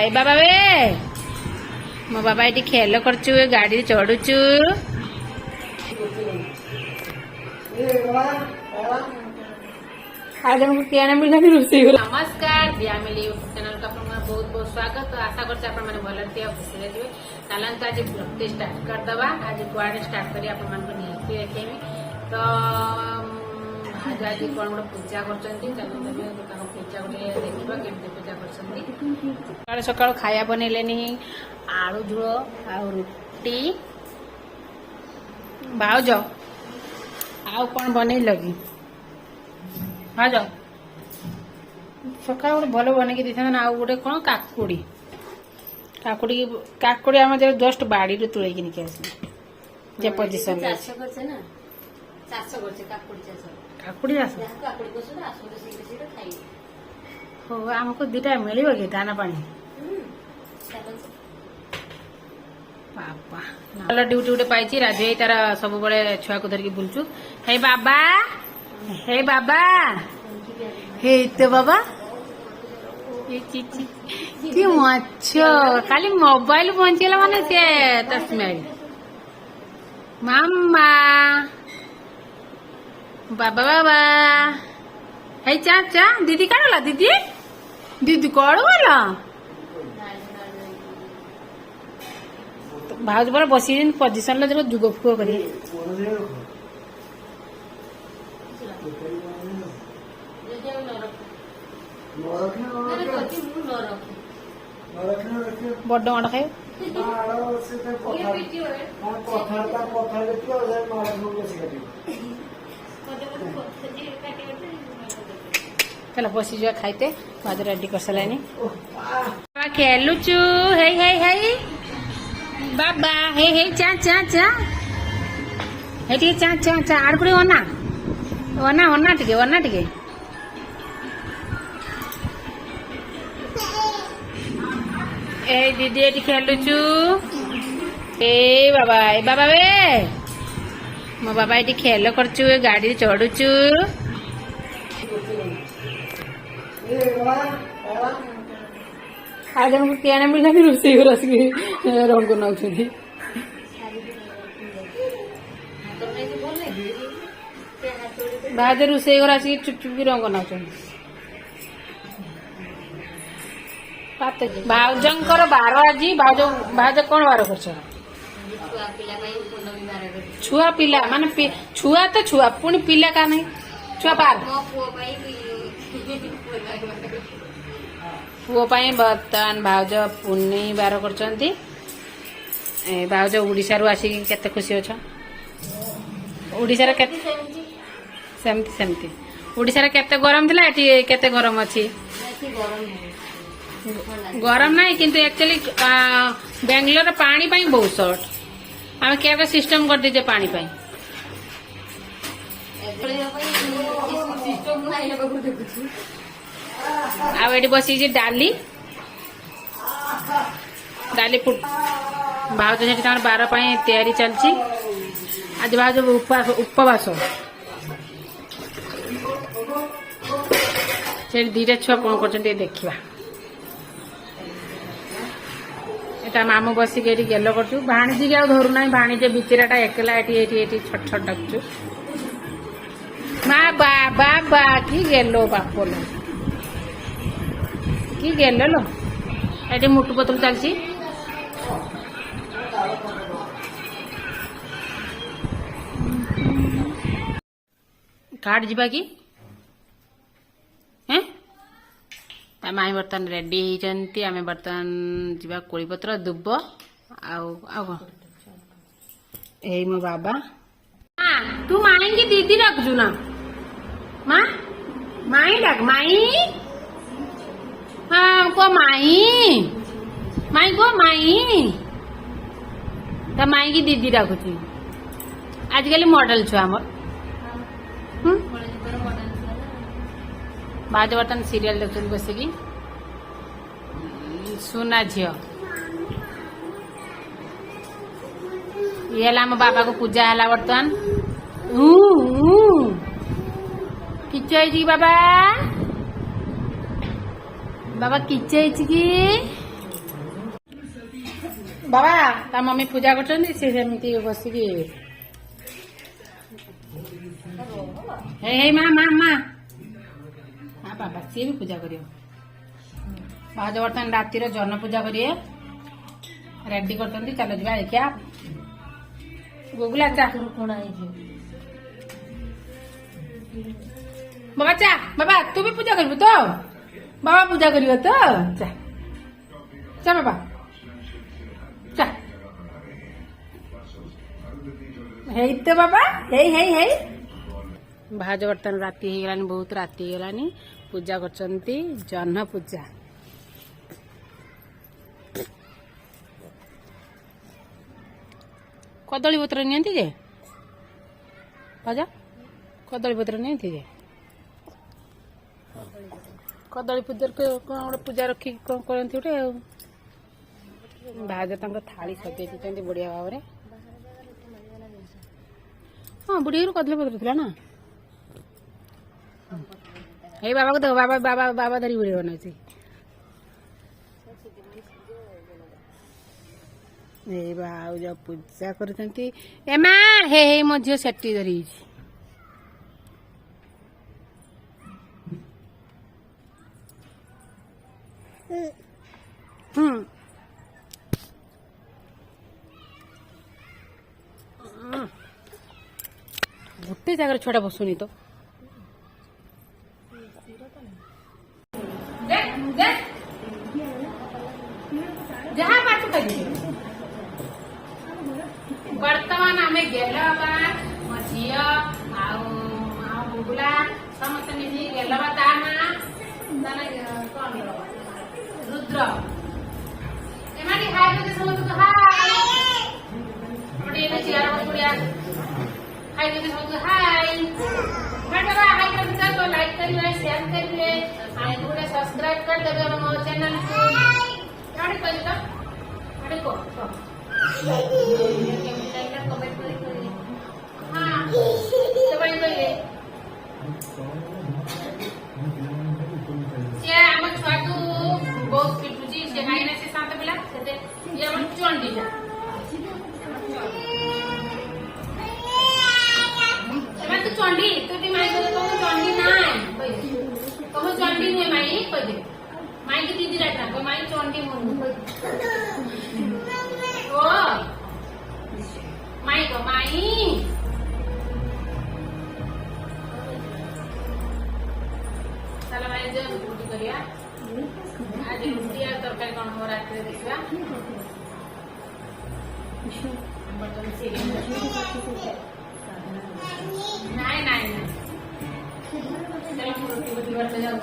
ए बाबा वे मो बाबा ये खेल करचु गाड़ी चढ़ुचु आज हमको क्या नाम मिला रोसे नमस्कार फैमिली यूट्यूब चैनल का बहुत बहुत स्वागत। तो आशा करते आप भल थे खुशी थे चलते आज ब्लॉग स्टार्ट करदे आज कुआड़े स्टार्ट कर निहाती देखेमी। तो आज आज कौन गोटे पूजा कर पूजा गोटे देखा केमती पूजा कर सकाल खाया बनइले आलू झोल आ रुटी भाउज आउ कौन बनइल कि भाउज सकाल गोटे भल बनई देता आउ गोटे कौन काकुड़ी काकुड़ी काकुड़ी आम जस्ट बाड़ी तुले आस पोजिशन काकुड़ी हो आमको दीटा मिल कि दाना पानी बाबा भल ड्यूटी गोटे पाई राजे तार सब बड़े छुआ को धरिकी बुलचु। हे बाबा हे बाबा हे तो बाबा कि मछ खाली मोबाइल पहुंचला माने से स्मेल मामा बाबा बाबा हे चा चा दीदी काढ़ला दीदी दीदी कौन गला भाज बोला बसी पोजिशन लो जुग फुग कर बड़ माड़ खाए चलो बसी जा खाइते बाद रेडी कर सारे खेलुचु हे हे हे बाबा हे हे चा चा चा हे टे चा चा चा आड़ पड़े ओना ओना ओना टिके ए दीदी ये खेलुचु ए बाबा वे मो बाबा ये खेल करचु गाड़ी चढ़ुचु आज हमको क्या नाम मिला रोसे रंग नौ भाज रोसे चुप चुप रंग नौ भाउजंकर बार आज भाउज कौन बार कर छुआ पिला माने छुआ तो छुआ पुणी पिला का नहीं छुआ पार पुओ बर्तमान भाउज पुनी बार कर भाउज ओडिशा रू आसिक केते खुशी अच्छा ओडिशा सेमती सेमती ओडिशा केते गरम थिला एटी केते गरम अछि गरम नहीं किंतु एक्चुअली बेंगलोर पानी पाई बहुत शॉर्ट आम क्या सिस्टम कर दीजे पानी पाई आठ बसी डाली डाली भाउज से बार तैयारी चलती आज भाउज उपवास से दीटा छुआ कौन कर देखा एटा मामू बसिक गेल करचु भाणीजी आ धरू ना भाणीजे बिचराटा एकला एटी छट छट डाकचु बाबा बाबा कि गेलो बापोलो कि गेल लो ये मुटु पतल चलती कार्ड जीवा कि माई बर्तमान रेडी होती आम बर्तमान जीवा कोड़ीपत्र दुब आई मो बाबा तू माई की दीदी रखजु ना माँ माई डाक माई हाँ को माई माई को माई तो माई की दीदी डाकुची आजकल मॉडल छुआ आम भाज बर्तमान सीरियल देखते बसिकी सुना झील ये आम बाबा को पूजा है बर्तमान किच बाबा बाबा किच कि बाबा ता मम्मी पूजा करछन्ती से सेमती बसिकी हे हे माँ माँ माँ हाँ बाबा सी भी पूजा करियो भाज बर्तमान रातिर जन पूजा करिए रेडी करछन्ती चलो ଯିବା ଦେଖିଆ गुगुला चा बाबा चा बाबा तू भी पूजा करिबो तो बाबा पूजा करियो तो चा चा बाबा चा हेई तो बाबा हेई हेई हेई भाज बर्तन राति हो गलानी बहुत राति हो गलानी पूजा करछन्ती जह्न पूजा कदली पत्र नियंती जे भाजा कदली पत्र नियंती जे कदली पूजा गोटे पूजा रखी कौन करती गोटे भाज तक थाली सजे देते बढ़िया भाव में हाँ बुढ़ी कदली पत्र थी ना हे बाबा को देखो बाबा बाबा बाबा धरी बुढ़ी बनाई भाज पूजा करते एमा हे हे मो झील सेठी धरी गोटे जगह छुआ बसुनी तो जहाँ पाठ करिए वर्तमान आम गेलवा मो झी गुगुला समस्त मिली गेलवा ता ना कौन रुद्र एमाटी हाय करके समस्त हाय बड़ी ने चियार बढ़िया हाय करके समस्त हाय बाबा हाय करके तो लाइक करिए शेयर करिए आणि गुगुला सब्सक्राइब कर देबे हमर चैनल को याडी कहि तो याडी को कमेंट करिए हां तो भाई कहिए से हम छुआकू बहुत पिटुजी से खाइना से सात बेला से ये हम चंडी जा एमा तो चंडी तू भी माई को तो चंडी ना तुम चंडी नुहे माई कह दे माई की दीदी रहता को माई चंडी मुन ओ माई को माई चलो भाई जो रोटी करिया आज रोटी और तरकारी कौन हो रात में देखा बटन से नहीं नहीं चलो रोटी करते जाऊँ